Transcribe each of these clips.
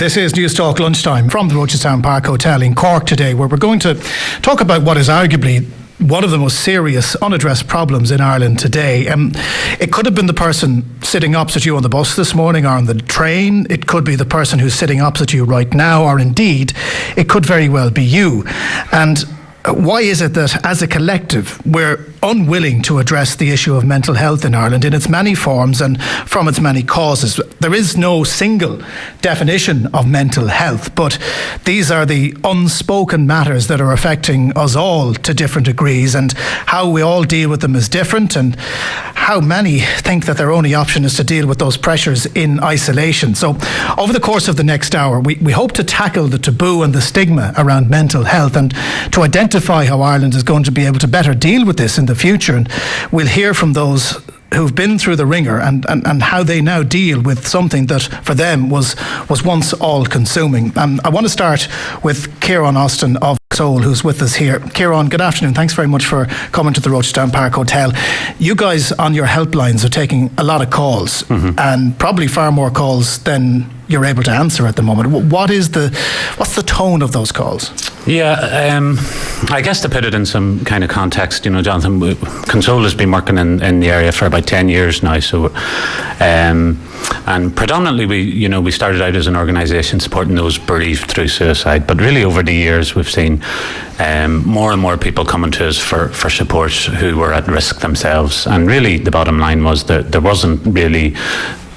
This is Newstalk Lunchtime from the Rochestown Park Hotel in Cork today, where we're going to talk about what is arguably one of the most serious unaddressed problems in Ireland today. It could have been the person sitting opposite you on the bus this morning or on the train. It could be the person who's sitting opposite you right now, or indeed, it could very well be you. And why is it that as a collective we're unwilling to address the issue of mental health in Ireland in its many forms and from its many causes? There is no single definition of mental health, but these are the unspoken matters that are affecting us all to different degrees, and how we all deal with them is different, and how many think that their only option is to deal with those pressures in isolation. So over the course of the next hour, we hope to tackle the taboo and the stigma around mental health, and to identify how Ireland is going to be able to better deal with this in the future. And we'll hear from those who've been through the ringer and how they now deal with something that for them was once all-consuming. I want to start with Kieran Austin of Soul, who's with us here. Kieran, good afternoon. Thanks very much for coming to the Rochestown Park Hotel. You guys on your helplines are taking a lot of calls, and probably far more calls than you're able to answer at the moment. What's the tone of those calls? Yeah, I guess to put it in some kind of context, Jonathan, Console has been working in the area for about 10 years now. So, and predominantly we started out as an organisation supporting those bereaved through suicide, but really over the years we've seen more and more people coming to us for support who were at risk themselves. And really the bottom line was that there wasn't really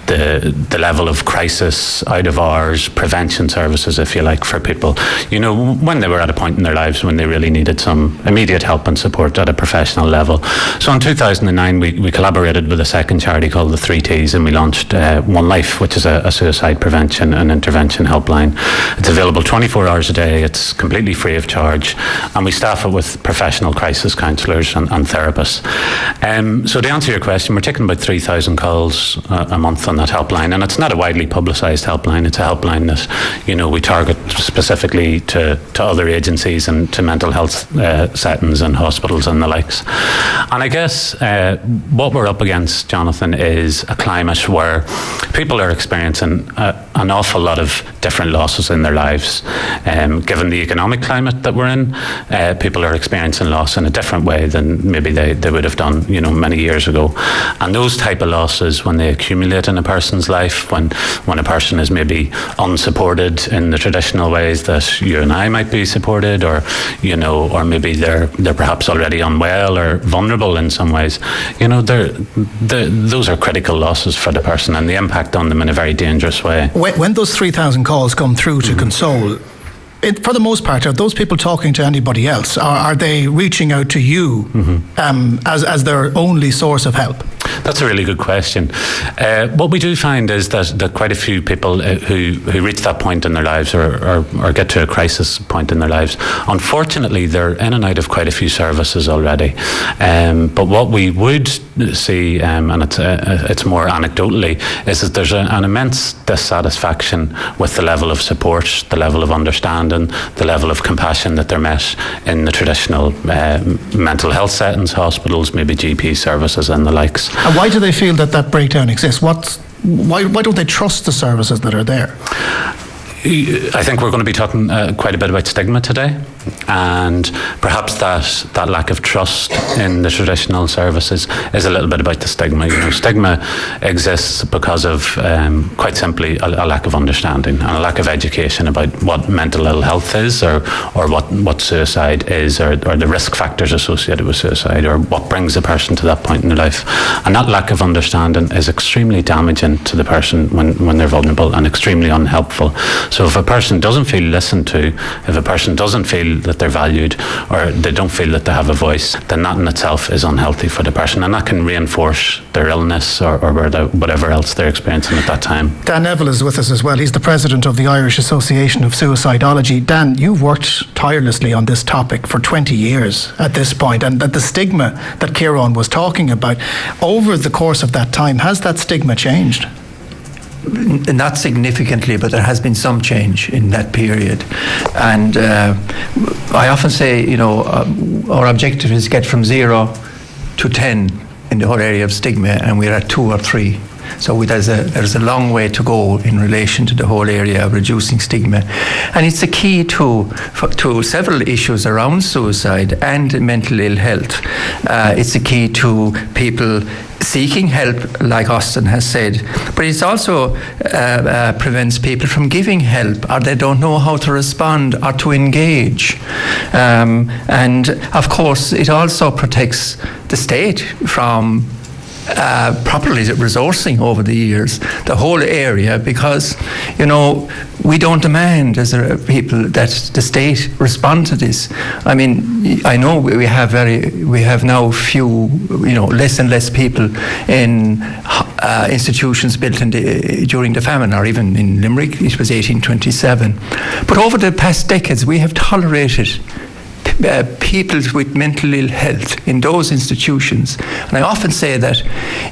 the level of crisis out of hours prevention services, if you like, for people, when they were at a point in their lives when they really needed some immediate help and support at a professional level. So in 2009 we collaborated with a second charity called the 3Ts, and we launched One Life, which is a suicide prevention and intervention helpline. It's available 24 hours a day. It's completely free of charge, and we staff it with professional crisis counsellors and therapists. So to answer your question, we're taking about 3,000 calls a month on that helpline, and it's not a widely publicised helpline. It's a helpline that we target specifically to other agencies and to mental health settings and hospitals and the likes. And I guess what we're up against, Jonathan, is a climate where people are experiencing an awful lot of different losses in their lives. Given the economic climate that we're in, people are experiencing loss in a different way than maybe they would have done many years ago. And those type of losses, when they accumulate in a person's life, when a person is maybe unsupported in the traditional ways that you and I might be supported, or maybe they're perhaps already unwell or vulnerable in some ways, those are critical losses for the person, and the impact on them in a very dangerous way. When those 3,000 calls come through to Console, for the most part, are those people talking to anybody else? Or are they reaching out to you as their only source of help? That's a really good question. What we do find is that quite a few people who reach that point in their lives or get to a crisis point in their lives, unfortunately, they're in and out of quite a few services already. But what we would see, and it's more anecdotally, is that there's an immense dissatisfaction with the level of support, the level of understanding, the level of compassion that they're met in the traditional mental health settings, hospitals, maybe GP services and the likes. And why do they feel that breakdown exists? Why don't they trust the services that are there? I think we're going to be talking quite a bit about stigma today, and perhaps that lack of trust in the traditional services is a little bit about the stigma. Stigma exists because of quite simply a lack of understanding and a lack of education about what mental ill health is, or what suicide is, or the risk factors associated with suicide, or what brings a person to that point in their life. And that lack of understanding is extremely damaging to the person when they're vulnerable, and extremely unhelpful. So if a person doesn't feel listened to, if a person doesn't feel that they're valued, or they don't feel that they have a voice, then that in itself is unhealthy for the person, and that can reinforce their illness or whatever else they're experiencing at that time. Dan Neville is with us as well. He's the president of the Irish Association of Suicidology. Dan, you've worked tirelessly on this topic for 20 years at this point, and that the stigma that Kieran was talking about, over the course of that time, has that stigma changed? Not significantly, but there has been some change in that period. And I often say, our objective is get from 0 to 10 in the whole area of stigma, and we're at 2 or 3 So there's a long way to go in relation to the whole area of reducing stigma, and it's a key to several issues around suicide and mental ill health. It's a key to people seeking help, like Austin has said, but it also prevents people from giving help, or they don't know how to respond or to engage. And of course, it also protects the state from properly resourcing over the years the whole area, because we don't demand as people that the state respond to this. I mean, I know we have now few, less and less people in institutions built during the famine, or even in Limerick it was 1827. But over the past decades we have tolerated people with mental ill health in those institutions. And I often say that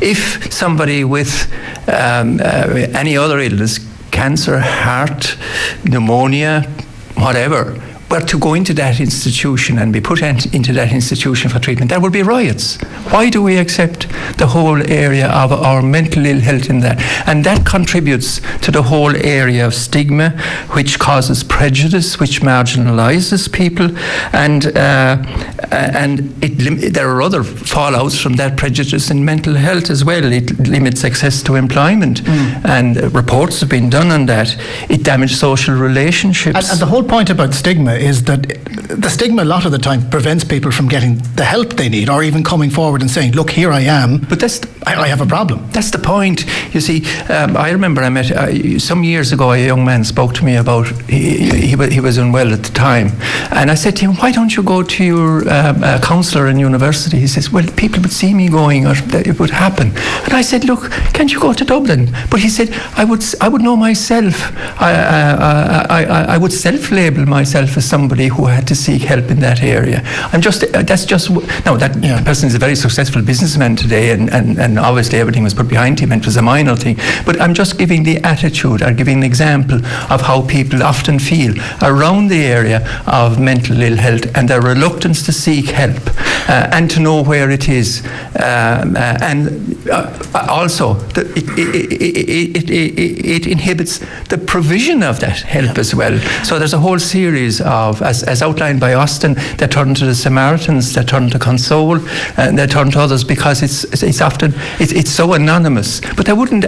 if somebody with any other illness, cancer, heart, pneumonia, whatever, were to go into that institution and be put into that institution for treatment, there would be riots. Why do we accept the whole area of our mental ill health in that? And that contributes to the whole area of stigma, which causes prejudice, which marginalises people, and there are other fallouts from that prejudice in mental health as well. It limits access to employment, and reports have been done on that. It damages social relationships. And the whole point about stigma is that the stigma a lot of the time prevents people from getting the help they need, or even coming forward and saying, look, here I am, but I have a problem. That's the point. You see, I remember I met some years ago, a young man spoke to me about, he was unwell at the time, and I said to him, why don't you go to your counsellor in university? He says, well, people would see me going, or it would happen. And I said, look, can't you go to Dublin? But he said, I would know myself. I would self-label myself as somebody who had to seek help in that area. That person is a very successful businessman today, and obviously everything was put behind him and it was a minor thing. But I'm just giving the attitude, or giving an example of how people often feel around the area of mental ill health, and their reluctance to seek help and to know where it is. Also, it inhibits the provision of that help as well. So there's a whole series of, as outlined by Austin, they turn to the Samaritans, they turn to Console, and they turn to others, because it's often so anonymous. But they wouldn't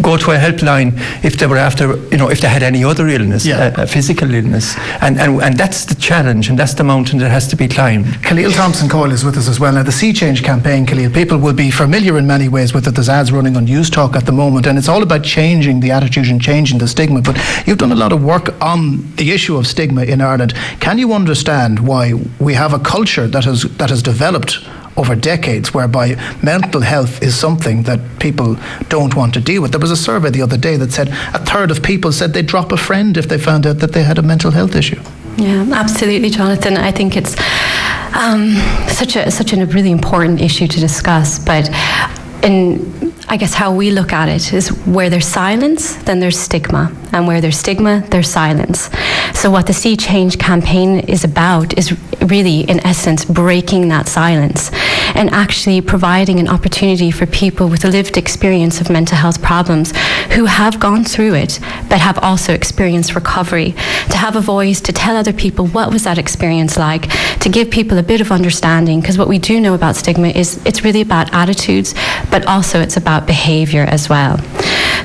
go to a helpline if they were after, if they had any other illness, a physical illness, and that's the challenge, and that's the mountain that has to be climbed. Khalil Thompson-Coyle is with us as well. Now, the Sea Change campaign, Khalil, people will be familiar in many ways with it. There's ads running on Newstalk at the moment, and it's all about changing the attitude and changing the stigma. But you've done a lot of work on the issue of stigma in Ireland. Can you understand why we have a culture that has developed over decades whereby mental health is something that people don't want to deal with? There was a survey the other day that said a third of people said they'd drop a friend if they found out that they had a mental health issue. Yeah, absolutely, Jonathan. I think it's such a really important issue to discuss, but I guess how we look at it is, where there's silence, then there's stigma. And where there's stigma, there's silence. So what the Sea Change campaign is about is really, in essence, breaking that silence and actually providing an opportunity for people with a lived experience of mental health problems who have gone through it, but have also experienced recovery, to have a voice, to tell other people what was that experience like, to give people a bit of understanding, because what we do know about stigma is it's really about attitudes, but also it's about behaviour as well.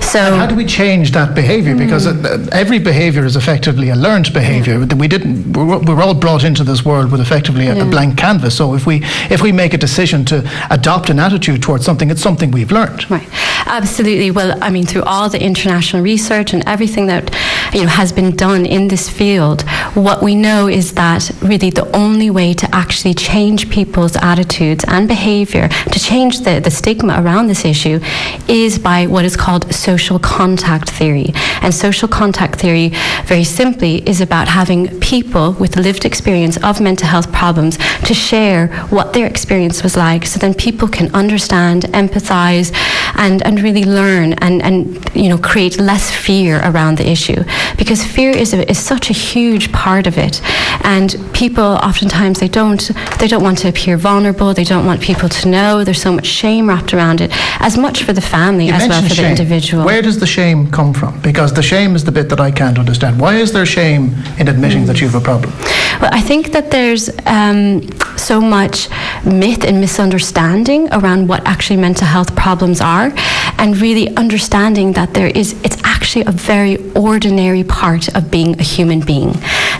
So, and how do we change that behaviour? Because every behaviour is effectively a learned behaviour. We're all brought into this world with effectively a blank canvas. So if we make a decision to adopt an attitude towards something, it's something we've learned. Right, absolutely. Well, I mean, through all the international research and everything that has been done in this field, what we know is that really the only way to actually change people's attitudes and behaviour, to change the stigma around this issue, is by what is called social contact theory. And social contact theory, very simply, is about having people with lived experience of mental health problems to share what their experience was like, so then people can understand, empathise, and really learn and create less fear around the issue, because fear is such a huge part of it, and people oftentimes they don't want to appear vulnerable. They don't want people to know. There's so much shame wrapped around it, as much for the family as well for the individual. Where does the shame come from? Because the shame is the bit that I can't understand. Why is there shame in admitting that you have a problem? Well, I think that there's so much myth and misunderstanding around what actually mental health problems are, and really understanding that it's actually a very ordinary part of being a human being.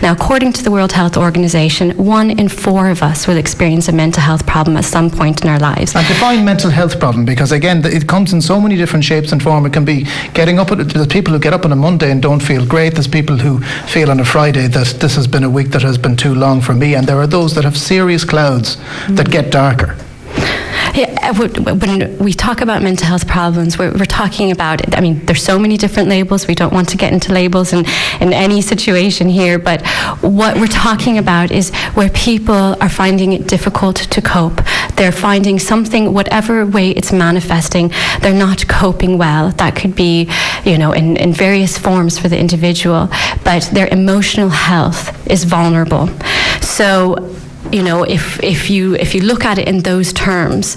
Now, according to the World Health Organization, 1 in 4 of us will experience a mental health problem at some point in our lives. And define mental health problem, because again, it comes in so many different shapes and forms. It can be there's people who get up on a Monday and don't feel great. There's people who feel on a Friday that this has been a week that has been too long for me. And there are those that have serious clouds that get darker. Yeah, when we talk about mental health problems, we're talking about, I mean, there's so many different labels. We don't want to get into labels in any situation here, but what we're talking about is where people are finding it difficult to cope. They're finding something, whatever way it's manifesting, they're not coping well. That could be, in various forms for the individual, but their emotional health is vulnerable. So, if you look at it in those terms,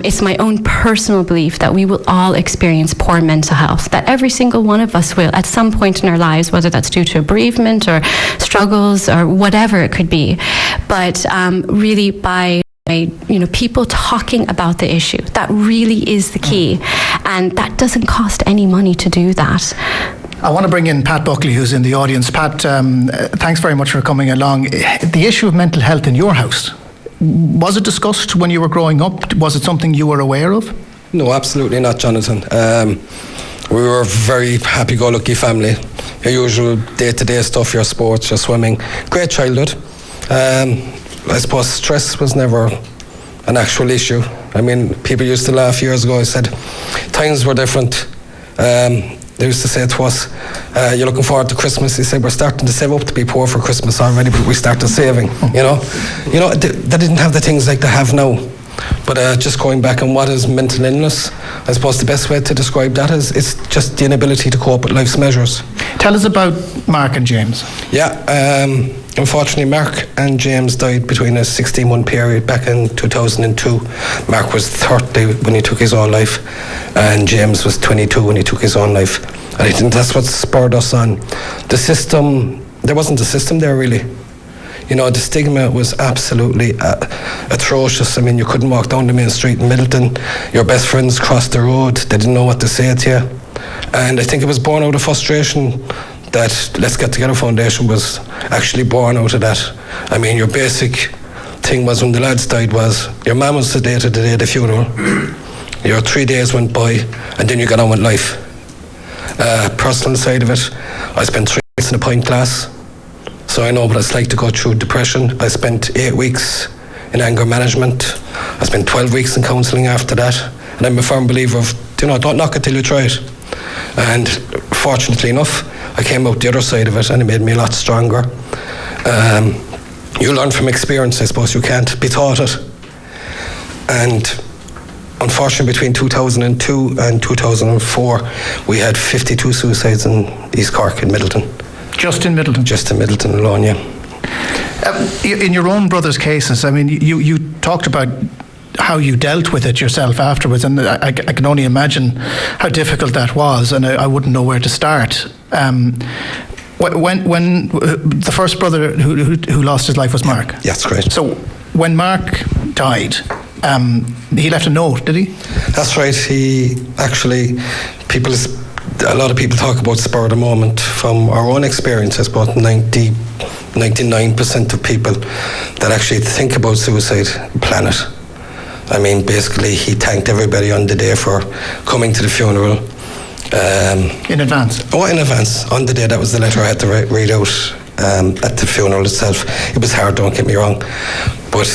it's my own personal belief that we will all experience poor mental health, that every single one of us will at some point in our lives, whether that's due to a bereavement or struggles or whatever it could be. But really by people talking about the issue, that really is the key, and that doesn't cost any money to do that. I want to bring in Pat Buckley, who's in the audience. Pat, thanks very much for coming along. The issue of mental health in your house, was it discussed when you were growing up? Was it something you were aware of? No, absolutely not, Jonathan. We were a very happy-go-lucky family. Your usual day-to-day stuff, your sports, your swimming. Great childhood. I suppose stress was never an actual issue. I mean, people used to laugh years ago. I said, times were different. They used to say to us, you're looking forward to Christmas. They said, we're starting to save up to be poor for Christmas already, but we started saving, They didn't have the things like they have now. But just going back on what is mental illness, I suppose the best way to describe that is it's just the inability to cope with life's measures. Tell us about Mark and James. Yeah, unfortunately Mark and James died between a 16-month period back in 2002. Mark was 30 when he took his own life, and James was 22 when he took his own life. And I think that's what spurred us on. The system, there wasn't a system there really. The stigma was absolutely atrocious. I mean, you couldn't walk down the main street in Middleton. Your best friends crossed the road. They didn't know what to say to you. And I think it was born out of frustration that Let's Get Together Foundation was actually born out of that. I mean, your basic thing was when the lads died was your mum was sedated the day of the funeral. Your 3 days went by and then you got on with life. Personal side of it, I spent 3 weeks in a pint class. So I know what it's like to go through depression. I spent 8 weeks in anger management. I spent 12 weeks in counselling after that. And I'm a firm believer of, don't knock it till you try it. And fortunately enough, I came out the other side of it and it made me a lot stronger. You learn from experience, I suppose. You can't be taught it. And unfortunately, between 2002 and 2004, we had 52 suicides in East Cork in Middleton. Just in Middleton? Just in Middleton alone, yeah. In your own brother's cases, I mean, you talked about how you dealt with it yourself afterwards, and I can only imagine how difficult that was, and I wouldn't know where to start. When the first brother who lost his life was Mark? Yeah, that's great. So when Mark died, he left a note, did he? That's right. He actually, a lot of people talk about spur of the moment. From our own experience, I suppose 99% of people that actually think about suicide plan it. I mean, basically, he thanked everybody on the day for coming to the funeral. In advance? Oh, in advance. On the day, that was the letter I had to read out at the funeral itself. It was hard, don't get me wrong. But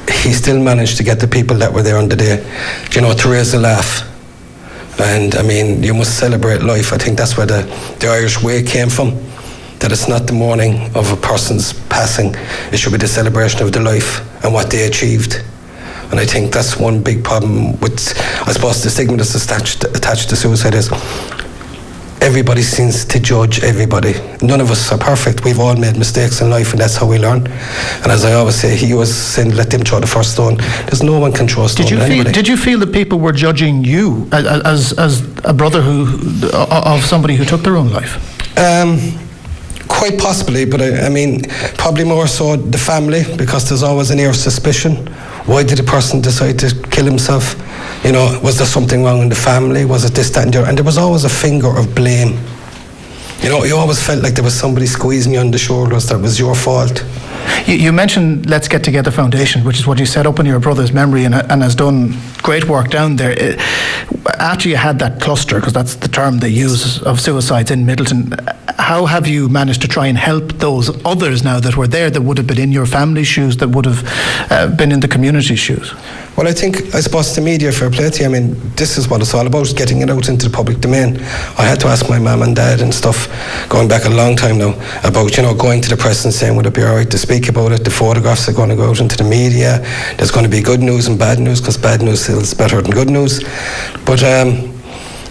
he still managed to get the people that were there on the day, to raise a laugh. And I mean, you must celebrate life. I think that's where the Irish way came from. That it's not the mourning of a person's passing. It should be the celebration of the life and what they achieved. And I think that's one big problem with, I suppose, the stigma that's attached to suicide is everybody seems to judge everybody. None of us are perfect. We've all made mistakes in life, and that's how we learn. And as I always say, he was saying, let them throw the first stone. There's no one can throw a stone at anybody. Did you feel that people were judging you as a brother of somebody who took their own life? Quite possibly, but I mean, probably more so the family, because there's always an air of suspicion. Why did a person decide to kill himself? You know, was there something wrong in the family? Was it this, that, and the other? And there was always a finger of blame. You know, you always felt like there was somebody squeezing you on the shoulders, that it was your fault. You mentioned Let's Get Together Foundation, which is what you set up in your brother's memory and has done great work down there. After you had that cluster, because that's the term they use, of suicides in Middleton, how have you managed to try and help those others now that were there, that would have been in your family's shoes, that would have been in the community's shoes? Well, I suppose the media, fair play to you. I mean, this is what it's all about, getting it out into the public domain. I had to ask my mum and dad and stuff, going back a long time now, about, you know, going to the press and saying, would it be all right to speak about it? The photographs are going to go out into the media. There's going to be good news and bad news, because bad news is better than good news. But,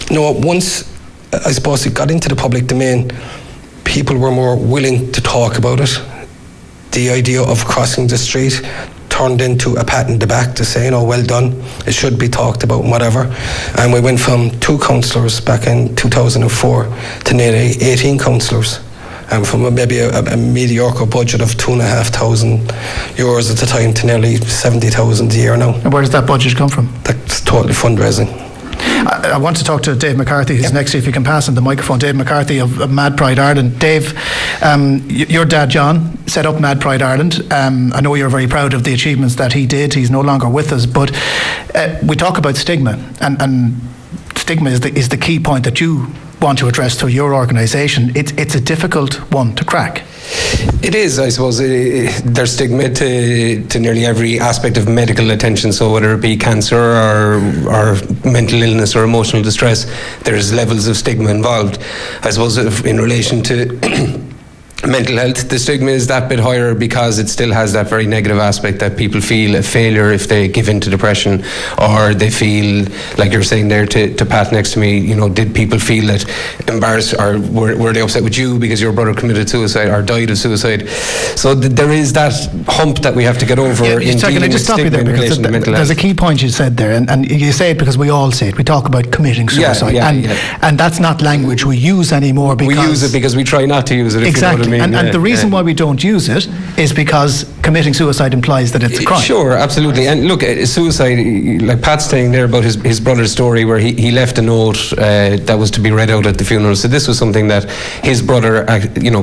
no, once, I suppose, it got into the public domain, people were more willing to talk about it. The idea of crossing the street turned into a pat in the back to say, you know, well done, it should be talked about and whatever. And we went from 2 councillors back in 2004 to nearly 18 councillors. And from maybe a mediocre budget of €2,500 at the time to nearly 70,000 a year now. And where does that budget come from? That's totally fundraising. I want to talk to Dave Mccarthy, who's next, if you can pass him the microphone. Dave Mccarthy of Mad Pride Ireland. Dave, your dad John set up Mad Pride Ireland. I know you're very proud of the achievements that he did. He's no longer with us, but we talk about stigma, and stigma is the key point that you want to address through your organisation. It's a difficult one to crack. It is, I suppose. There's stigma to nearly every aspect of medical attention. So whether it be cancer or mental illness or emotional distress, there's levels of stigma involved. I suppose in relation to mental health, the stigma is that bit higher because it still has that very negative aspect that people feel a failure if they give in to depression, or they feel, like you're saying there to Pat next to me, you know, did people feel that embarrassed, or were they upset with you because your brother committed suicide or died of suicide? So there is that hump that we have to get over in dealing with stigma in relation to mental health. There's a key point you said there, and you say it because we all say it. We talk about committing suicide, and that's not language we use anymore. Because we use it because we try not to use it, if exactly. You know what I mean. And the reason why we don't use it is because committing suicide implies that it's a crime. Sure, absolutely. And look, suicide, like Pat's saying there about his brother's story, where he left a note that was to be read out at the funeral. So this was something that his brother,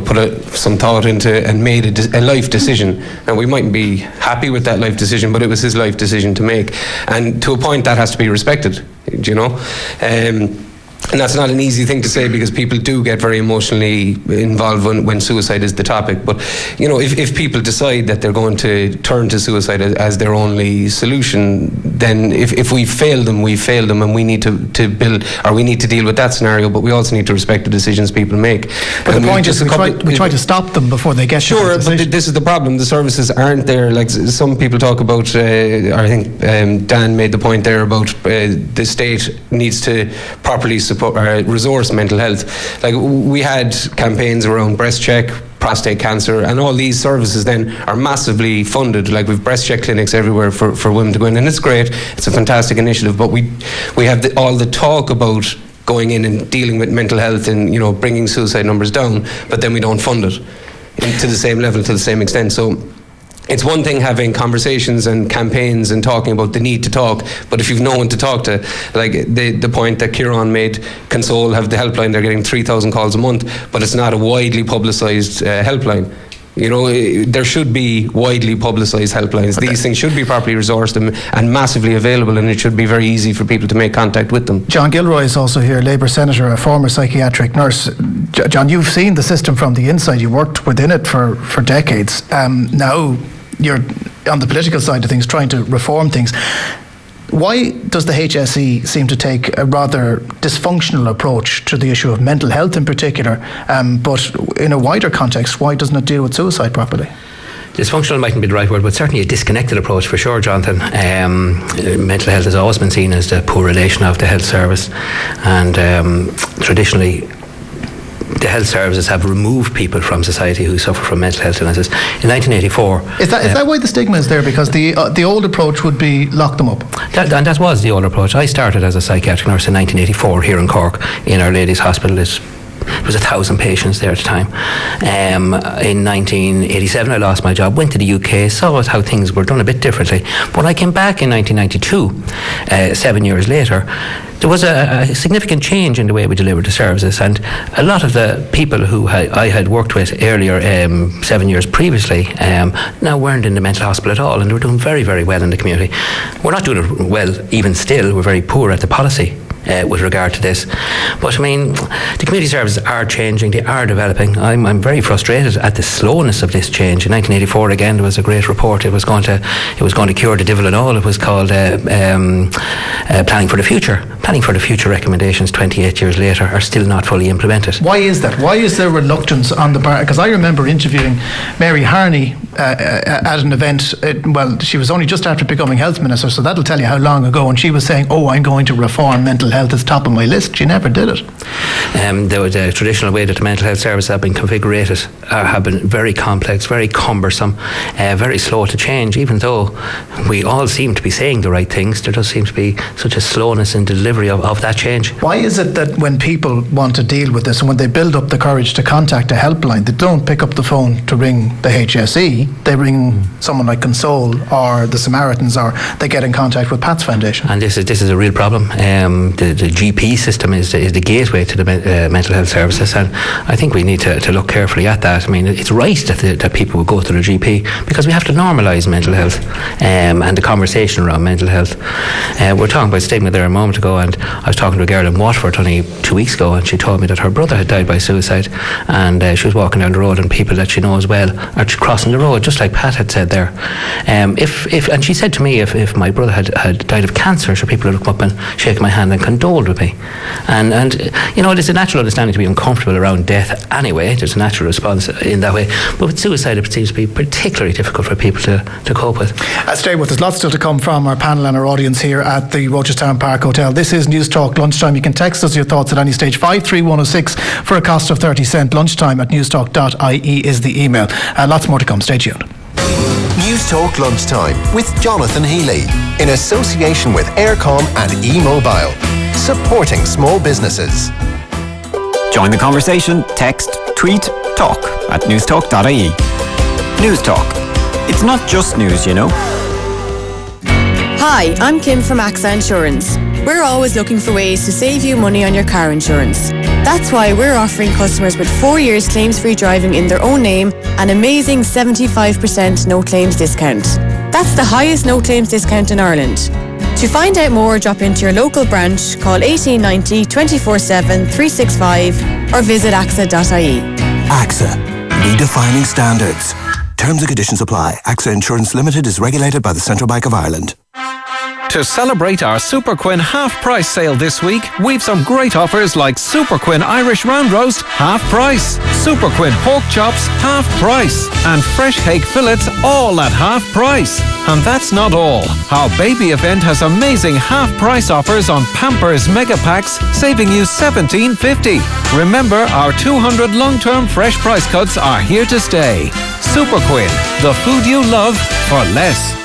put some thought into and made a life decision. And we mightn't be happy with that life decision, but it was his life decision to make. And to a point, that has to be respected, you know. And that's not an easy thing to say, because people do get very emotionally involved when suicide is the topic. But, you know, if people decide that they're going to turn to suicide as their only solution, then if we fail them, and we need to build, or we need to deal with that scenario, but we also need to respect the decisions people make. But the point is, we try to stop them before they get to that decision. But this is the problem. The services aren't there. Like some people talk about, I think Dan made the point there about the state needs to properly support resource mental health. Like, we had campaigns around breast check, prostate cancer, and all these services then are massively funded. Like, we've breast check clinics everywhere for women to go in, and it's great. It's a fantastic initiative, but we have all the talk about going in and dealing with mental health and, you know, bringing suicide numbers down, but then we don't fund it to the same level, to the same extent. So it's one thing having conversations and campaigns and talking about the need to talk, but if you've no one to talk to, like the point that Kieran made, Console have the helpline, they're getting 3,000 calls a month, but it's not a widely publicised helpline. You know, there should be widely publicised helplines. These things should be properly resourced and massively available, and it should be very easy for people to make contact with them. John Gilroy is also here, Labour Senator, a former psychiatric nurse. John, you've seen the system from the inside. You worked within it for decades. Now you're on the political side of things, trying to reform things. Why does the HSE seem to take a rather dysfunctional approach to the issue of mental health in particular, but in a wider context, why doesn't it deal with suicide properly? dysfunctional mightn't be the right word, but certainly a disconnected approach for sure, Jonathan. Mental health has always been seen as the poor relation of the health service, and traditionally the health services have removed people from society who suffer from mental health illnesses. In 1984... Is that why the stigma is there? Because the old approach would be lock them up? That was the old approach. I started as a psychiatric nurse in 1984 here in Cork in Our Lady's Hospital. It was 1,000 patients there at the time. In 1987 I lost my job, went to the UK, saw how things were done a bit differently. When I came back in 1992, 7 years later, there was a significant change in the way we delivered the services, and a lot of the people who I had worked with earlier, 7 years previously, now weren't in the mental hospital at all, and they were doing very, very well in the community. We're not doing it well even still. We're very poor at the policy with regard to this. But I mean, the community services are changing, they are developing. I'm very frustrated at the slowness of this change. In 1984 again there was a great report. It was going to cure the devil and all. It was called Planning for the Future. Planning for the Future recommendations 28 years later are still not fully implemented. Why is that? Why is there reluctance on the part? Because I remember interviewing Mary Harney at an event. She was only just after becoming health minister, so that'll tell you how long ago, and she was saying, I'm going to reform mental health is top of my list. She never did it. The traditional way that the mental health services have been configured have been very complex, very cumbersome, very slow to change. Even though we all seem to be saying the right things, there does seem to be such a slowness in delivery of that change. Why is it that when people want to deal with this, and when they build up the courage to contact a helpline, they don't pick up the phone to ring the HSE, they ring someone like Console or the Samaritans, or they get in contact with Pat's Foundation? And this is a real problem. The GP system is the gateway to the mental health services, and I think we need to look carefully at that. I mean, it's right that people will go to the GP, because we have to normalise mental health and the conversation around mental health. We're talking about stigma there a moment ago, and I was talking to a girl in Waterford only 2 weeks ago, and she told me that her brother had died by suicide, and she was walking down the road, and people that she knows well are crossing the road, just like Pat had said there. And she said to me, if my brother had died of cancer, so people would come up and shake my hand and condoled with me. And there's a natural understanding to be uncomfortable around death anyway. There's a natural response in that way. But with suicide, it seems to be particularly difficult for people to cope with. Stay with us. Lots still to come from our panel and our audience here at the Rochestown Park Hotel. This is Newstalk Lunchtime. You can text us your thoughts at any stage. 53106 for a cost of 30 cents. Lunchtime at newstalk.ie is the email. Lots more to come. Stay tuned. Newstalk Lunchtime with Jonathan Healy, in association with Aircom and eMobile, supporting small businesses. Join the conversation, text, tweet, talk at newstalk.ie. Newstalk. It's not just news, you know. Hi, I'm Kim from AXA Insurance. We're always looking for ways to save you money on your car insurance. That's why we're offering customers with 4 years claims-free driving in their own name an amazing 75% no claims discount. That's the highest no claims discount in Ireland. To find out more, drop into your local branch, call 1890 247 365 or visit axa.ie. AXA, redefining standards. Terms and conditions apply. AXA Insurance Limited is regulated by the Central Bank of Ireland. To celebrate our Super Quinn half-price sale this week, we've some great offers like Super Quinn Irish Round Roast, half price, Super Quinn Pork Chops, half price, and fresh hake fillets, all at half price. And that's not all. Our baby event has amazing half-price offers on Pampers Mega Packs, saving you $17.50. Remember, our 200 long-term fresh price cuts are here to stay. Super Quinn, the food you love for less.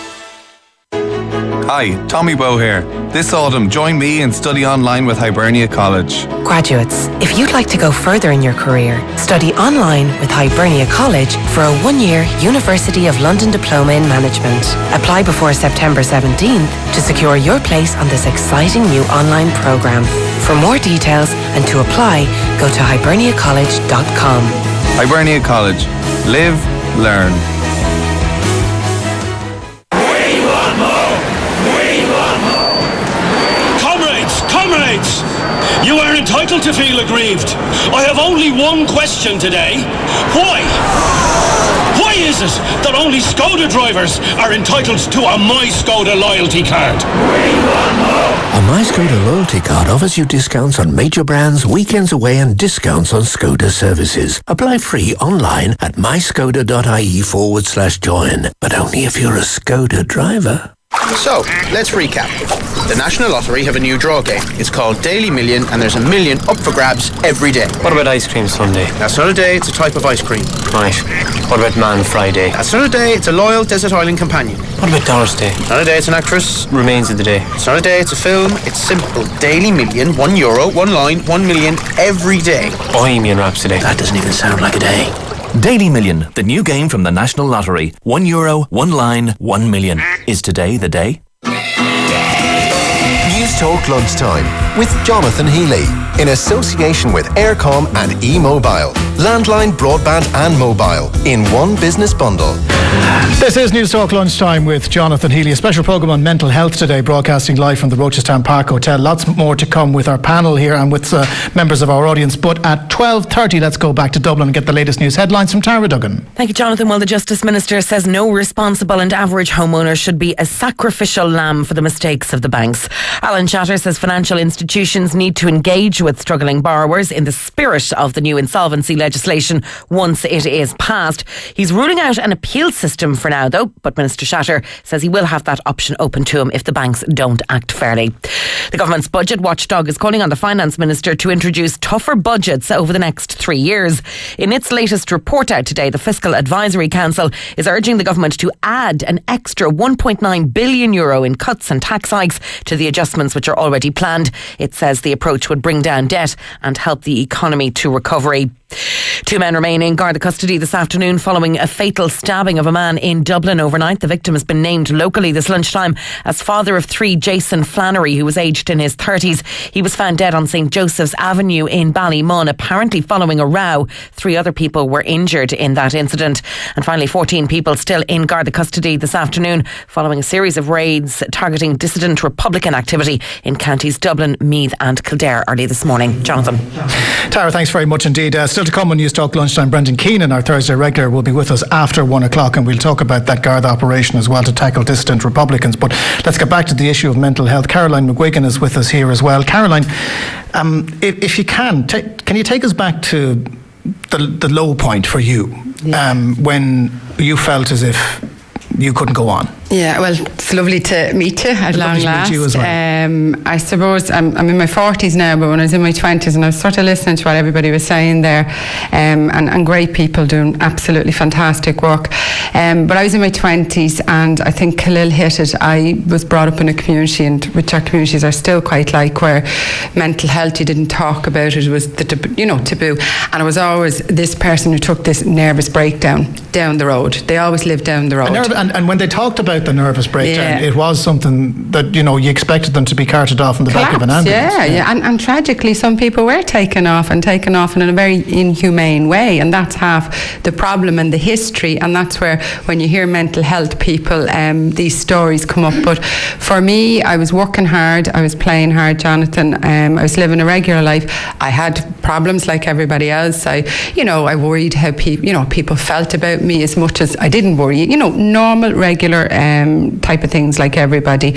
Hi, Tommy Bowe here. This autumn, join me and study online with Hibernia College. Graduates, if you'd like to go further in your career, study online with Hibernia College for a 1-year University of London Diploma in Management. Apply before September 17th to secure your place on this exciting new online programme. For more details and to apply, go to hiberniacollege.com. Hibernia College. Live, learn. Comrades, you are entitled to feel aggrieved. I have only one question today. Why? Why is it that only Skoda drivers are entitled to a My Skoda loyalty card? A My Skoda loyalty card offers you discounts on major brands, weekends away and discounts on Skoda services. Apply free online at myskoda.ie/join, but only if you're a Skoda driver. So, let's recap. The National Lottery have a new draw game. It's called Daily Million, and there's a million up for grabs every day. What about Ice Cream Sunday? That's not a day, it's a type of ice cream. Right. What about Man Friday? That's not a day, it's a loyal desert island companion. What about Thursday? Not a day, it's an actress. Remains of the day. It's not a day, it's a film. It's simple. Daily Million, €1, 1 line, 1 million every day. Bohemian Rhapsody. That doesn't even sound like a day. Daily Million, the new game from the National Lottery. €1, 1 line, 1 million. Is today the day? Newstalk Lunchtime with Jonathan Healy in association with Aircom and E-Mobile. Landline, broadband and mobile in one business bundle. This is Newstalk Lunchtime with Jonathan Healy, a special programme on mental health today, broadcasting live from the Rochestown Park Hotel. Lots more to come with our panel here and with members of our audience. But at 12:30, let's go back to Dublin and get the latest news headlines from Tara Duggan. Thank you, Jonathan. Well, the Justice Minister says no responsible and average homeowner should be a sacrificial lamb for the mistakes of the banks. Alan Shatter says financial institutions need to engage with struggling borrowers in the spirit of the new insolvency legislation once it is passed. He's ruling out an appeal system for now, though, but Minister Shatter says he will have that option open to him if the banks don't act fairly. The government's budget watchdog is calling on the Finance Minister to introduce tougher budgets over the next 3 years. In its latest report out today, the Fiscal Advisory Council is urging the government to add an extra €1.9 billion in cuts and tax hikes to the adjustments which are already planned. It says the approach would bring down debt and help the economy to recovery. 2 men remain in Garda custody this afternoon following a fatal stabbing of a man in Dublin overnight. The victim has been named locally this lunchtime as father of 3, Jason Flannery, who was aged in his 30s. He was found dead on St Joseph's Avenue in Ballymun, apparently following a row. 3 other people were injured in that incident. And finally, 14 people still in Garda custody this afternoon following a series of raids targeting dissident Republican activity in counties Dublin, Meath and Kildare early this morning. Jonathan. Tara, thanks very much indeed. Still to come on Newstalk Lunchtime, Brendan Keenan, our Thursday regular, will be with us after 1 o'clock, and we'll talk about that Garda operation as well to tackle dissident Republicans. But let's get back to the issue of mental health. Caroline McGuigan is with us here as well. Caroline, if you can you take us back to the low point for you when you felt as if you couldn't go on? Yeah, well, it's lovely to meet you at long last. You as well. I suppose I'm in my 40s now, but when I was in my 20s and I was sort of listening to what everybody was saying there, and great people doing absolutely fantastic work. But I was in my 20s and I think Khalil hit it. I was brought up in a community, and which our communities are still quite like, where mental health, you didn't talk about it. It was taboo. And it was always this person who took this nervous breakdown down the road. They always lived down the road. And when they talked about the nervous breakdown, it was something that you expected them to be carted off in the back of an ambulance. And tragically some people were taken off in a very inhumane way, and that's half the problem and the history. And that's where, when you hear mental health people, these stories come up. But for me, I was working hard, I was playing hard, Jonathan. I was living a regular life. I had problems like everybody else. I worried how people felt about me as much as I didn't worry. Normal, regular type of things like everybody.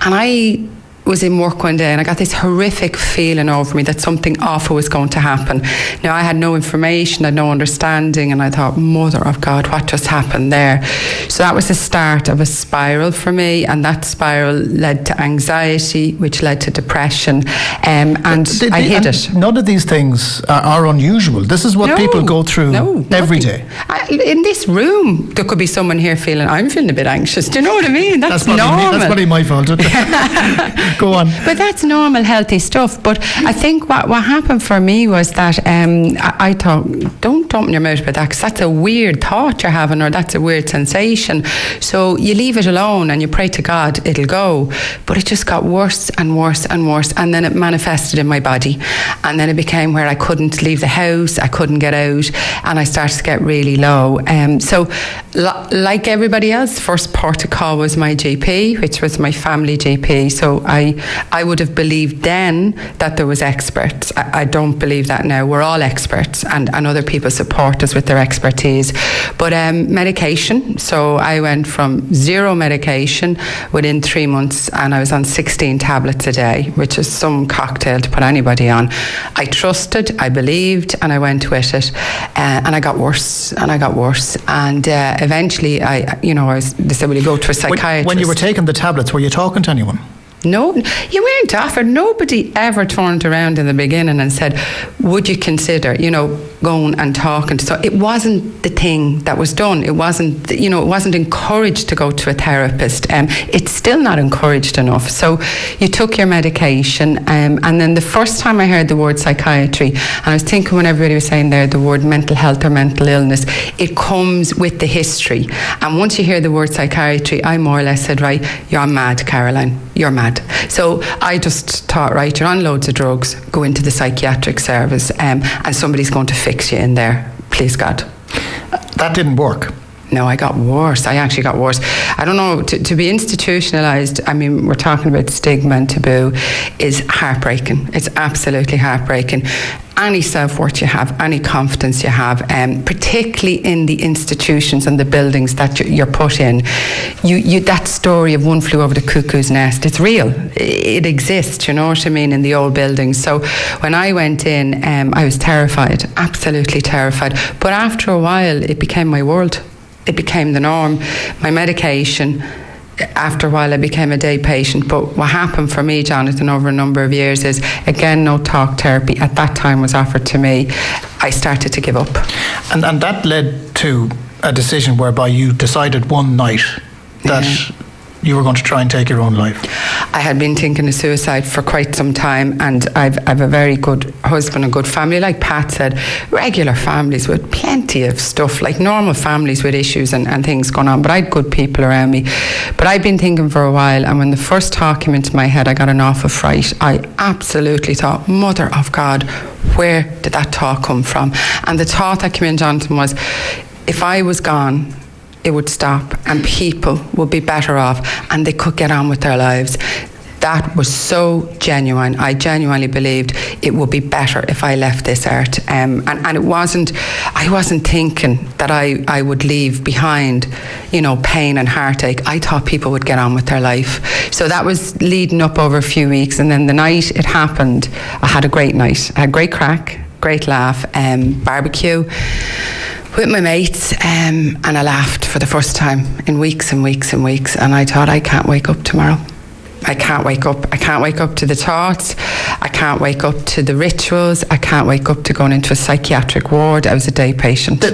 And I was in work one day and I got this horrific feeling over me that something awful was going to happen. Now, I had no information, I had no understanding, and I thought, Mother of God, what just happened there? So that was the start of a spiral for me, and that spiral led to anxiety, which led to depression, and I hid it. None of these things are unusual. This is what people go through every day. In this room, there could be someone here I'm feeling a bit anxious. Do you know what I mean? That's normal. That's probably my fault. Go on. But that's normal, healthy stuff. But I think what happened for me was that I thought, don't open your mouth about that, because that's a weird thought you're having, or that's a weird sensation. So you leave it alone and you pray to God it'll go. But it just got worse and worse and worse. And then it manifested in my body. And then it became where I couldn't leave the house, I couldn't get out, and I started to get really low. So like everybody else, first port of call was my GP, which was my family GP. So I would have believed then that there was experts. I don't believe that now. We're all experts, and other people support us with their expertise. But medication, so I went from 0 medication within 3 months, and I was on 16 tablets a day, which is some cocktail to put anybody on. I trusted, I believed, and I went with it, and I got worse, and eventually they said, will you go to a psychiatrist? When you were taking the tablets, were you talking to anyone? No, you weren't offered. Nobody ever turned around in the beginning and said, would you consider, going and talking? So it wasn't the thing that was done. It wasn't, it wasn't encouraged to go to a therapist. It's still not encouraged enough. So you took your medication, and then the first time I heard the word psychiatry, and I was thinking when everybody was saying there the word mental health or mental illness, it comes with the history. And once you hear the word psychiatry, I more or less said, right, you're mad, Caroline. You're mad. So I just thought, right, you're on loads of drugs, go into the psychiatric service, and somebody's going to fix you in there, please God. That didn't work. No, I got worse. I actually got worse. I don't know, to be institutionalised, I mean, we're talking about stigma and taboo, is heartbreaking. It's absolutely heartbreaking. Any self-worth you have, any confidence you have, particularly in the institutions and the buildings that you're put in, that story of one flew over the cuckoo's nest, it's real. It exists, you know what I mean, in the old buildings. So when I went in, I was terrified, absolutely terrified. But after a while, it became my world. It became the norm. My medication, after a while I became a day patient. But what happened for me, Jonathan, over a number of years is, again, no talk therapy at that time was offered to me. I started to give up. And that led to a decision whereby you decided one night that you were going to try and take your own life. I had been thinking of suicide for quite some time, and I've a very good husband and good family. Like Pat said, regular families with plenty of stuff, like normal families with issues and things going on, but I had good people around me. But I'd been thinking for a while, and when the first thought came into my head, I got an awful fright. I absolutely thought, Mother of God, where did that thought come from? And the thought that came in, Jonathan, was, if I was gone, it would stop and people would be better off and they could get on with their lives. That was so genuine. I genuinely believed it would be better if I left this earth. And it wasn't, I wasn't thinking that I would leave behind, pain and heartache. I thought people would get on with their life. So that was leading up over a few weeks. And then the night it happened, I had a great night. I had great crack, great laugh, barbecue with my mates, and I laughed for the first time in weeks and weeks and weeks, and I thought, I can't wake up tomorrow. I can't wake up. I can't wake up to the thoughts. I can't wake up to the rituals. I can't wake up to going into a psychiatric ward. I was a day patient.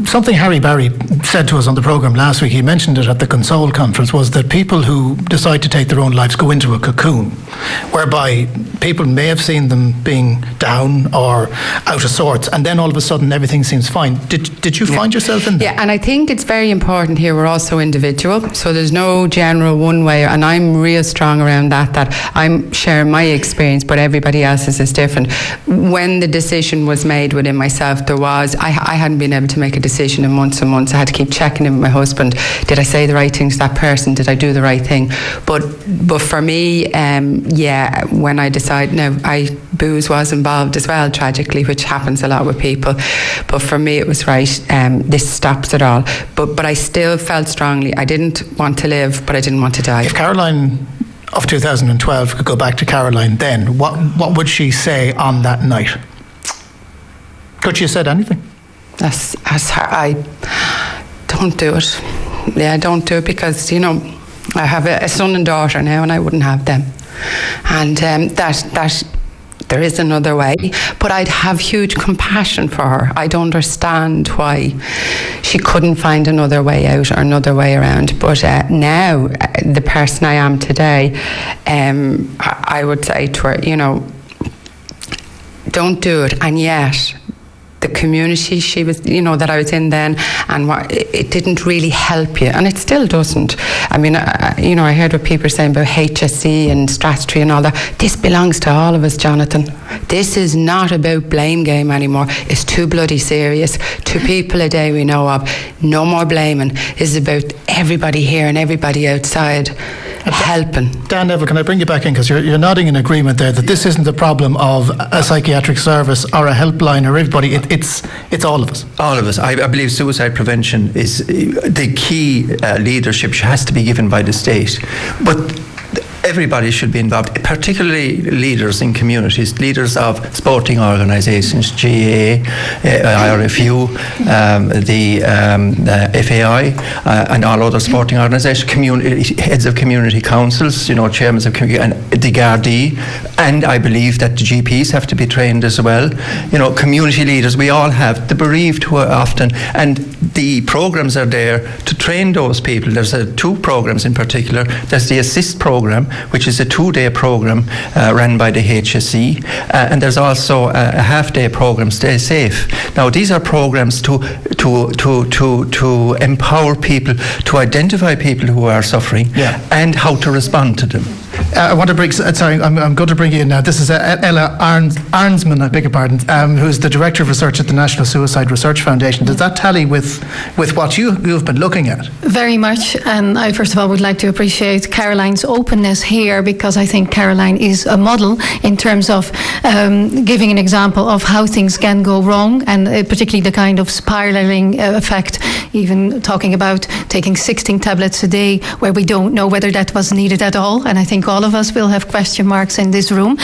Something Harry Barry said to us on the programme last week, he mentioned it at the Console conference, was that people who decide to take their own lives go into a cocoon, whereby people may have seen them being down or out of sorts, and then all of a sudden everything seems fine. Did you find yourself in there? Yeah, and I think it's very important here, we're also individual, so there's no general one way, and I'm real strong around that I'm sharing my experience, but everybody else's is different. When the decision was made within myself, I hadn't been able to make a decision in months and months. I had to keep checking in with my husband. Did I say the right thing to that person? Did I do the right thing? But for me, when I decided, booze was involved as well, tragically, which happens a lot with people. But for me, it was right. This stops it all. But I still felt strongly. I didn't want to live, but I didn't want to die. If Caroline of 2012 could go back to Caroline then, what would she say on that night? Could she have said anything? That's I don't do it. Yeah, don't do it, because I have a son and daughter now, and I wouldn't have them. And that there is another way, but I'd have huge compassion for her. I'd understand why she couldn't find another way out or another way around. But now, the person I am today, I would say to her, don't do it. And yet, the community she was, that I was in then, and it didn't really help you, and it still doesn't. I mean, I heard what people are saying about HSE and Strathtree and all that. This belongs to all of us, Jonathan. This is not about blame game anymore. It's too bloody serious. 2 people a day we know of. No more blaming. This is about everybody here and everybody outside. helping. Dan Neville, can I bring you back in? Because you're nodding in agreement there that this isn't the problem of a psychiatric service or a helpline or everybody. It's all of us. All of us. I believe suicide prevention is the key leadership has to be given by the state. But everybody should be involved, particularly leaders in communities, leaders of sporting organisations, GAA, IRFU, the FAI, and all other sporting organisations, heads of community councils, chairmen of community, and the Gardaí, and I believe that the GPs have to be trained as well. Community leaders, we all have, the bereaved who are often, and the programmes are there to train those people. There's two programmes in particular. There's the Assist programme, which is a 2-day programme run by the HSE, and there's also a half-day programme, Stay Safe. Now, these are programmes to empower people, to identify people who are suffering, and how to respond to them. I want to bring. Sorry, I'm going to bring you in now. This is Ella Arnsman, I beg your pardon, who's the Director of Research at the National Suicide Research Foundation. Does that tally with what you've been looking at? Very much, and I first of all would like to appreciate Caroline's openness here, because I think Caroline is a model in terms of giving an example of how things can go wrong, and particularly the kind of spiraling effect, even talking about taking 16 tablets a day where we don't know whether that was needed at all, and I think all of us will have question marks in this room.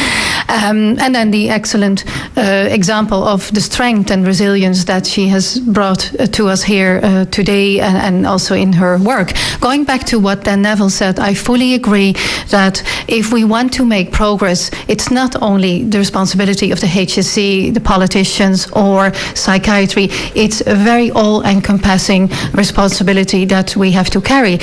And then the excellent example of the strength and resilience that she has brought to us here today, and also in her work. Going back to what Dan Neville said, I fully agree that if we want to make progress, it's not only the responsibility of the HSE, the politicians, or psychiatry. It's a very all-encompassing responsibility that we have to carry.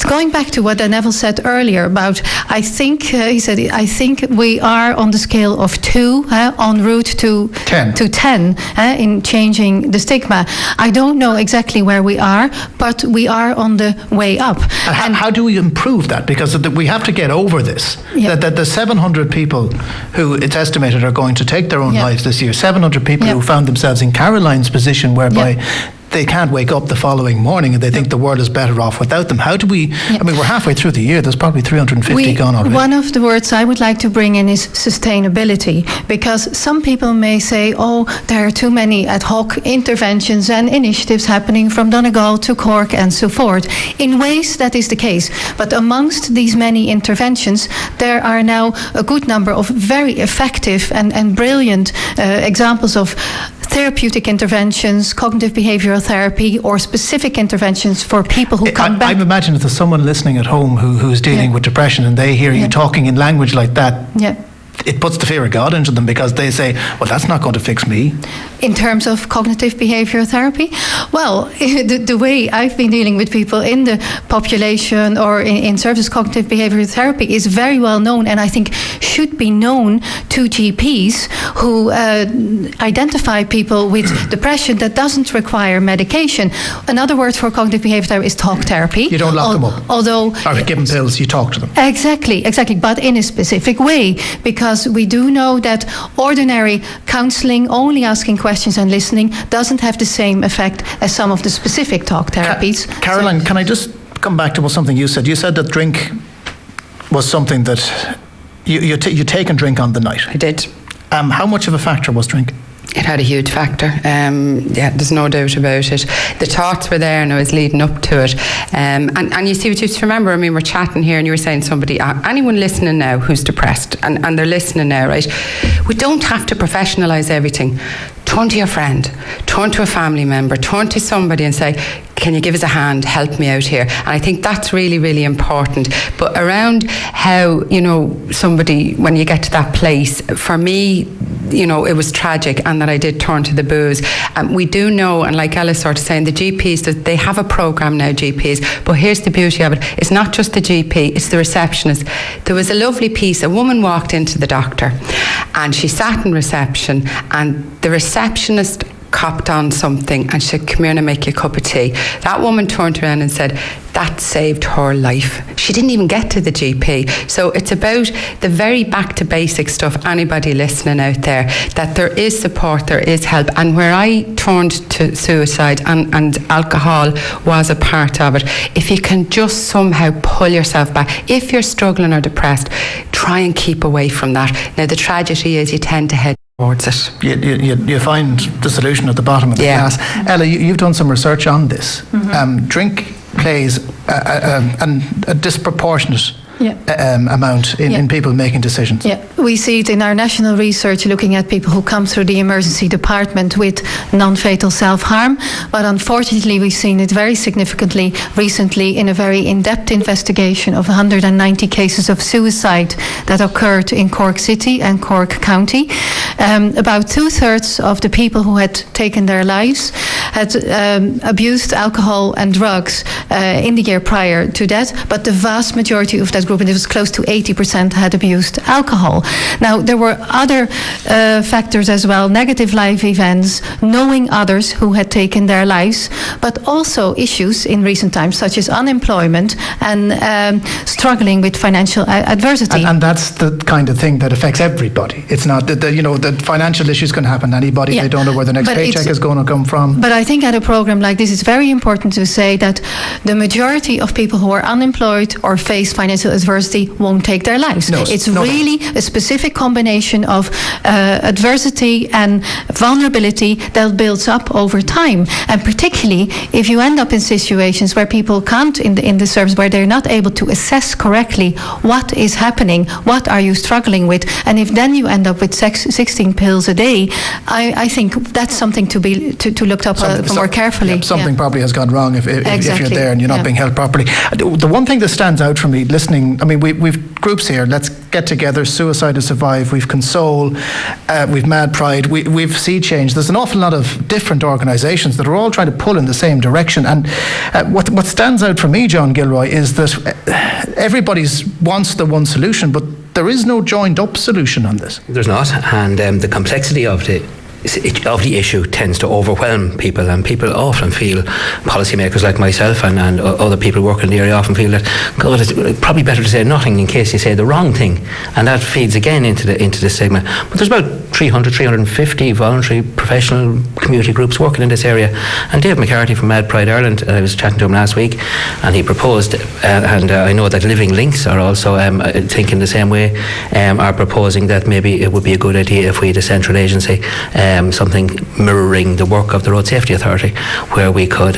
Going back to what Dan Neville said earlier about, I think he said, I think we are on the scale of 2 en route to 10 in changing the stigma. I don't know exactly where we are, but we are on the way up. And how do we improve that? Because we have to get over this. That the 700 people who it's estimated are going to take their own lives this year, 700 people who found themselves in Caroline's position, whereby they can't wake up the following morning and they think the world is better off without them. How do we, I mean, we're halfway through the year, there's probably 350 gone already. One of the words I would like to bring in is sustainability, because some people may say, oh, there are too many ad hoc interventions and initiatives happening from Donegal to Cork and so forth. In ways that is the case, but amongst these many interventions, there are now a good number of very effective and brilliant examples of therapeutic interventions, cognitive behavioral therapy, or specific interventions for people who come back. I've imagined if there's someone listening at home who's dealing with depression and they hear you talking in language like that, it puts the fear of God into them, because they say, well, that's not going to fix me. In terms of cognitive behavioral therapy? Well, the way I've been dealing with people in the population or in service cognitive behavioral therapy is very well known, and I think should be known to GPs who identify people with depression that doesn't require medication. Another word for cognitive behavioral therapy is talk therapy. You don't lock them up. Although, or give them pills, you talk to them. Exactly, but in a specific way, because we do know that ordinary counselling, only asking questions and listening, doesn't have the same effect as some of the specific talk therapies. Caroline, can I just come back to something you said? You said that drink was something that you take and drink on the night. I did. How much of a factor was drink? It had a huge factor. There's no doubt about it. The thoughts were there and I was leading up to it. And you see, what you have to remember, I mean, we're chatting here and you were saying somebody, anyone listening now who's depressed, and they're listening now, right? We don't have to professionalise everything. Turn to your friend, turn to a family member, turn to somebody and say, can you give us a hand, help me out here? And I think that's really, really important. But around how, somebody, when you get to that place, for me, it was tragic, and that I did turn to the booze. We do know, and like Ella's sort of saying, the GPs, that they have a programme now, GPs, but here's the beauty of it. It's not just the GP, it's the receptionist. There was a lovely piece, a woman walked into the doctor and she sat in reception, and the receptionist copped on something and she said, come here and I'll make you a cup of tea. That woman turned around and said, that saved her life. She didn't even get to the GP. So it's about the very back to basic stuff, anybody listening out there, that there is support, there is help. And where I turned to suicide and alcohol was a part of it, if you can just somehow pull yourself back, if you're struggling or depressed, try and keep away from that. Now the tragedy is you tend to head towards it. You find the solution at the bottom of the glass. Ella, you've done some research on this. Drink plays a disproportionate amount in people making decisions. Yeah, we see it in our national research looking at people who come through the emergency department with non-fatal self-harm, but unfortunately we've seen it very significantly recently in a very in-depth investigation of 190 cases of suicide that occurred in Cork City and Cork County. About 2/3 of the people who had taken their lives had abused alcohol and drugs in the year prior to that, but the vast majority of that group, and it was close to 80%, had abused alcohol. Now, there were other factors as well, negative life events, knowing others who had taken their lives, but also issues in recent times such as unemployment and struggling with financial adversity. And that's the kind of thing that affects everybody. It's not that the financial issues can happen to anybody. They don't know where the next paycheck is going to come from. But I think at a program like this, it's very important to say that the majority of people who are unemployed or face financial adversity won't take their lives. It's really a specific combination of adversity and vulnerability that builds up over time. And particularly if you end up in situations where people can't, in the service, where they're not able to assess correctly what is happening, what are you struggling with, and if then you end up with 16 pills a day, I think that's something to be to looked up more carefully. Something probably has gone wrong if you're there and you're not being helped properly. The one thing that stands out for me listening, I mean, we've groups here, Let's Get Together, Suicide to Survive, we've Console, we've Mad Pride, we've Sea Change. There's an awful lot of different organisations that are all trying to pull in the same direction. And what stands out for me, John Gilroy, is that everybody wants the one solution, but there is no joined up solution on this. There's not, and the complexity of the issue tends to overwhelm people, and people often feel, policymakers like myself and other people working in the area often feel that, God, it's probably better to say nothing in case you say the wrong thing, and that feeds again into the stigma. But there's about 350 voluntary professional community groups working in this area, and Dave Mccarthy from Mad Pride Ireland, I was chatting to him last week, and he proposed, and I know that Living Links are also thinking the same way, are proposing that maybe it would be a good idea if we had a central agency, something mirroring the work of the Road Safety Authority, where we could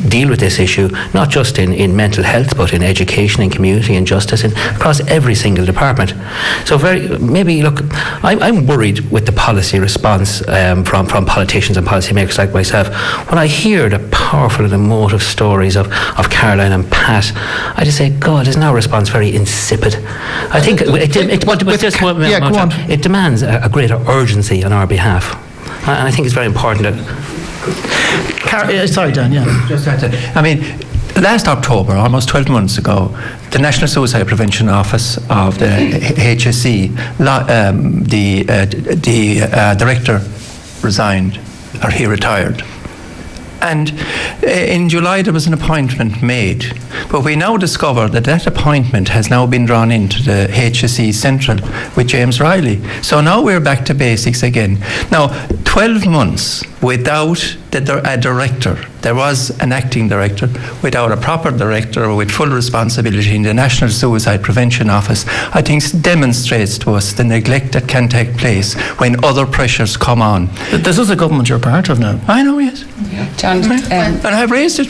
deal with this issue, not just in mental health, but in education, in community, and justice, and across every single department. So I'm worried with the policy response from politicians and policymakers like myself. When I hear the powerful and emotive stories of Caroline and Pat, I just say, God, isn't our response very insipid? I think it demands a greater urgency on our behalf. And I think it's very important that... Sorry, Dan, I mean, last October, almost 12 months ago, the National Suicide Prevention Office of the HSE, the director resigned, or he retired. And in July there was an appointment made, but we now discover that appointment has now been drawn into the HSE Central with James Riley. So now we're back to basics again. Now, 12 months without a director. There was an acting director. Without a proper director with full responsibility in the National Suicide Prevention Office, I think demonstrates to us the neglect that can take place when other pressures come on. This is a government you're part of now. I know, yes. John, and I've raised it.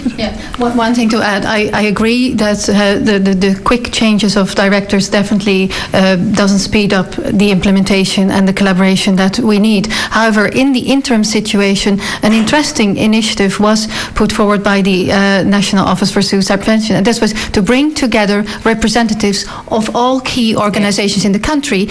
One thing to add, I agree that the quick changes of directors definitely doesn't speed up the implementation and the collaboration that we need. However, in the interim situation, an interesting initiative was put forward by the National Office for Suicide Prevention, and this was to bring together representatives of all key organisations in the country.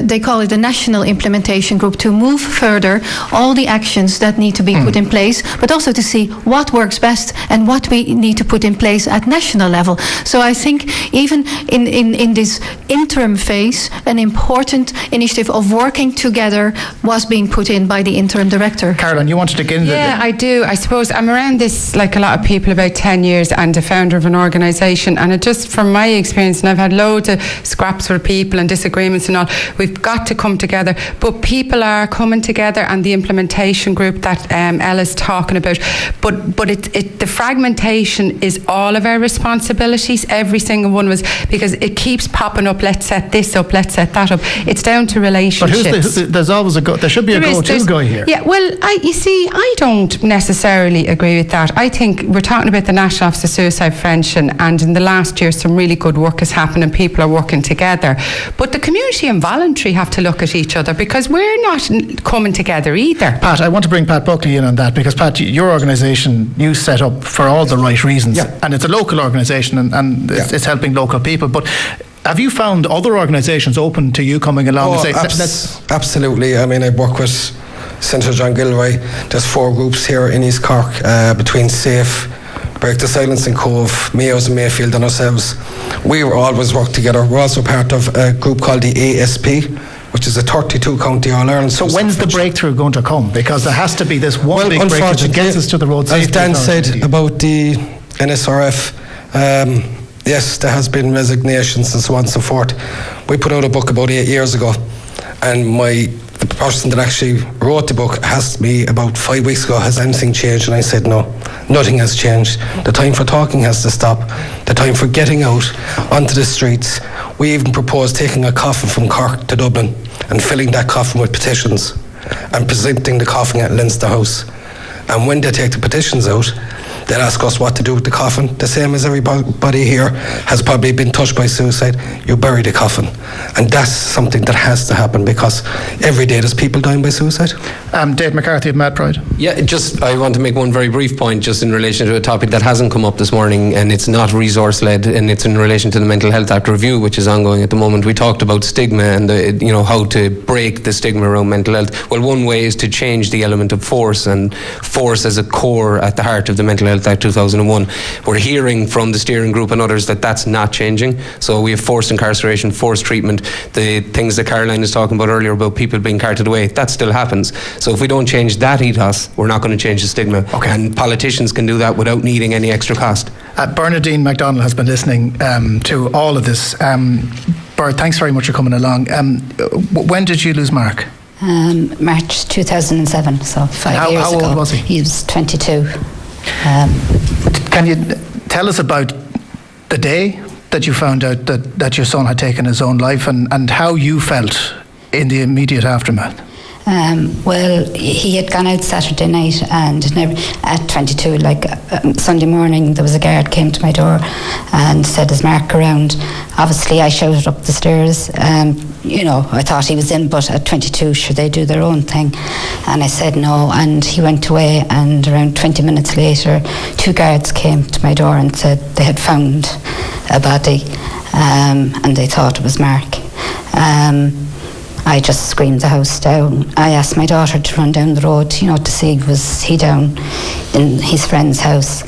They call it the National Implementation Group, to move further all the actions that need to be put in place, but also to see what works best and what we need to put in place at national level. So I think even in this interim phase, an important initiative of working together was being put in by the interim director. Caroline, you wanted to get into Yeah, I do. I suppose I'm around this, like a lot of people, about 10 years, and a founder of an organisation, and it just, from my experience, and I've had loads of scraps with people and disagreements and all, we've got to come together, but people are coming together, and the implementation group that Ella's talking about, but the fragmentation is all of our responsibilities, every single one was, because it keeps popping up, let's set this up, let's set that up. It's down to relationships. But there's always there should be a go-to guy here. Yeah, well, I don't necessarily agree with that. I think we're talking about the National Office of Suicide Prevention, and in the last year some really good work has happened and people are working together. But the community and voluntary have to look at each other, because we're not coming together either. Pat, I want to bring Pat Buckley in on that, because Pat, your organisation, you set up for all the right reasons, and it's a local organisation, and it's helping local people, but have you found other organisations open to you coming along and say, absolutely. I mean, I work with Senator John Gilroy. There's 4 groups here in East Cork, between SAFE, Break the Silence and Cove, Mayo's and Mayfield and ourselves. We always work together. We're also part of a group called the ASP, which is a 32 county All-Ireland. So when's the breakthrough going to come? Because there has to be this one big breakthrough that gets us to the road safety. As Dan said about the NSRF, yes, there has been resignations and so on and so forth. We put out a book about 8 years ago, and the person that actually wrote the book asked me about 5 weeks ago, has anything changed? And I said, no, nothing has changed. The time for talking has to stop. The time for getting out onto the streets. We even proposed taking a coffin from Cork to Dublin and filling that coffin with petitions and presenting the coffin at Leinster House. And when they take the petitions out, they'll ask us what to do with the coffin. The same as everybody here has probably been touched by suicide. You bury the coffin. And that's something that has to happen, because every day there's people dying by suicide. Dave Mccarthy of Mad Pride. Yeah, I want to make one very brief point just in relation to a topic that hasn't come up this morning, and it's not resource-led, and it's in relation to the Mental Health Act review, which is ongoing at the moment. We talked about stigma and how to break the stigma around mental health. Well, one way is to change the element of force, and force as a core at the heart of the Mental Health Act 2001. We're hearing from the steering group and others that that's not changing. So we have forced incarceration, forced treatment, the things that Caroline was talking about earlier about people being carted away, that still happens. So if we don't change that ethos, we're not going to change the stigma. Okay. And politicians can do that without needing any extra cost. Bernadine MacDonald has been listening to all of this. Bert, thanks very much for coming along. When did you lose Mark? March 2007, so 5 years ago. How old was he? He was 22. Can you tell us about the day that you found out that your son had taken his own life, and how you felt in the immediate aftermath? Well, he had gone out Saturday night, and at 22, Sunday morning, there was a guard came to my door and said, "Is Mark around?" Obviously, I shouted up the stairs. I thought he was in, but at 22, should they do their own thing? And I said no, and he went away, and around 20 minutes later, 2 guards came to my door and said they had found a body, and they thought it was Mark. I just screamed the house down. I asked my daughter to run down the road, to see was he down in his friend's house.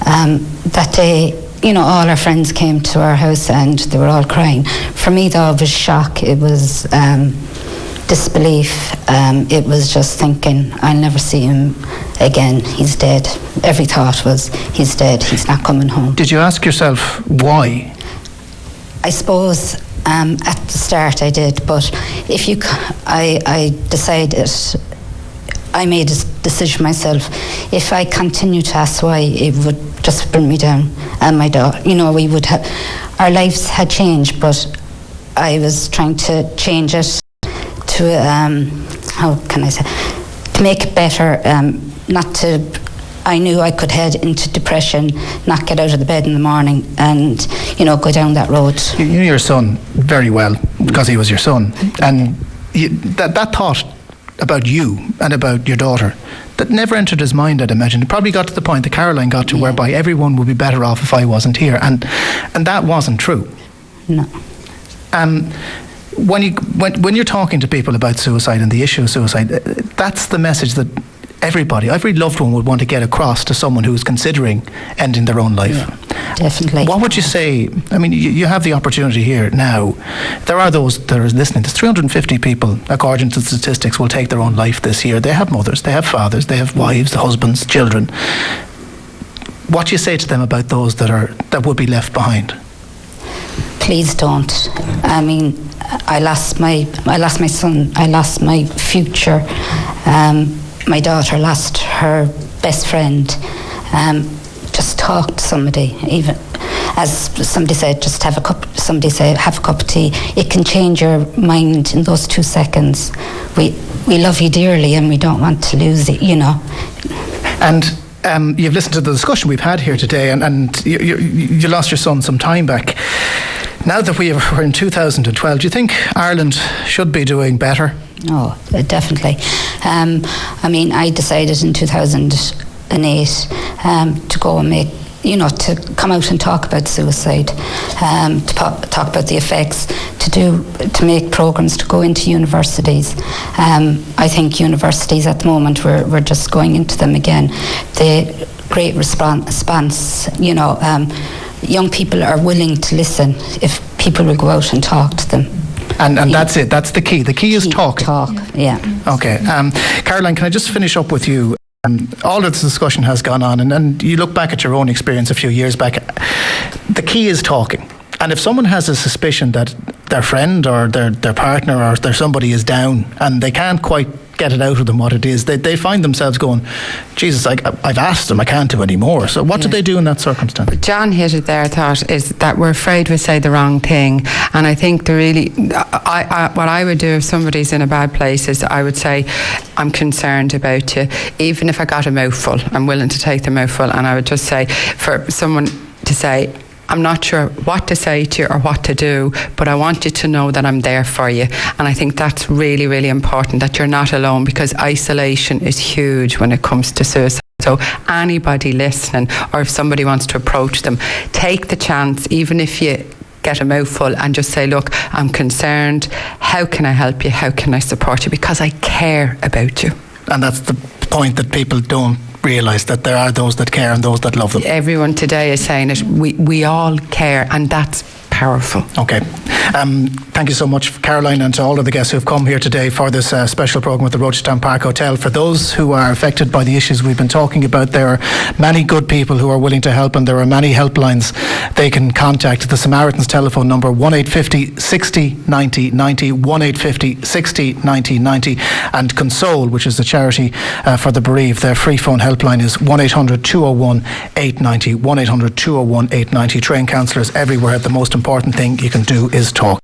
That day, all our friends came to our house and they were all crying. For me, though, it was shock. It was disbelief. It was just thinking, I'll never see him again. He's dead. Every thought was, he's dead. He's not coming home. Did you ask yourself why? I suppose at the start I did, but I decided, I made a decision myself. If I continue to ask why, it would just bring me down. And my daughter, we would have, our lives had changed, but I was trying to change it to, how can I say, to make it better, I knew I could head into depression, not get out of the bed in the morning, and go down that road. You knew your son very well because he was your son, and that thought about you and about your daughter, that never entered his mind, I'd imagine. It probably got to the point that Caroline got to, whereby everyone would be better off if I wasn't here, and that wasn't true. No. When you're talking to people about suicide and the issue of suicide, that's the message that every loved one would want to get across to someone who's considering ending their own life. Yeah, definitely. What would you say? I mean, you have the opportunity here now. There are those that are listening. There's 350 people, according to the statistics, will take their own life this year. They have mothers, they have fathers, they have wives, husbands, children. What do you say to them about those that would be left behind? Please don't. I mean, I lost my son. I lost my future. My daughter lost her best friend. Just talk to somebody. Even as somebody said, just have a cup. Somebody said, have a cup of tea. It can change your mind in those 2 seconds. We love you dearly, and we don't want to lose it. And you've listened to the discussion we've had here today, and you lost your son some time back. Now that we're in 2012, do you think Ireland should be doing better? Oh, definitely. I mean, I decided in 2008 to go and make, to come out and talk about suicide, to talk about the effects, to make programs, to go into universities. I think universities at the moment, we're just going into them again. The great response, young people are willing to listen if people will go out and talk to them. And that's it. That's the key. The key is talking. Talk, yeah. Okay. Caroline, can I just finish up with you? All of this discussion has gone on, and you look back at your own experience a few years back. The key is talking. And if someone has a suspicion that their friend or their partner or their somebody is down and they can't quite get it out of them what it is, they find themselves going, Jesus, I've asked them, I can't do any more. So what do they do in that circumstance? John hit it there, thought, is that we're afraid we say the wrong thing. And I think what I would do if somebody's in a bad place is I would say, I'm concerned about you. Even if I got a mouthful, I'm willing to take the mouthful. And I would just say, for someone to say, I'm not sure what to say to you or what to do, but I want you to know that I'm there for you. And I think that's really, really important, that you're not alone, because isolation is huge when it comes to suicide. So anybody listening, or if somebody wants to approach them, take the chance, even if you get a mouthful, and just say, look, I'm concerned. How can I help you? How can I support you? Because I care about you. And that's the point that people don't realise, that there are those that care and those that love them. Everyone today is saying it. We all care, and that's powerful. Okay. Thank you so much, Caroline, and to all of the guests who have come here today for this special programme at the Rochestown Park Hotel. For those who are affected by the issues we've been talking about, there are many good people who are willing to help, and there are many helplines they can contact. The Samaritans telephone number 1850 60 90 90, 1850 60 90 90, and Console, which is the charity for the bereaved, their free phone helpline is 1800 201 890, 1800 201 890. Trained counsellors everywhere. The most important thing you can do is talk.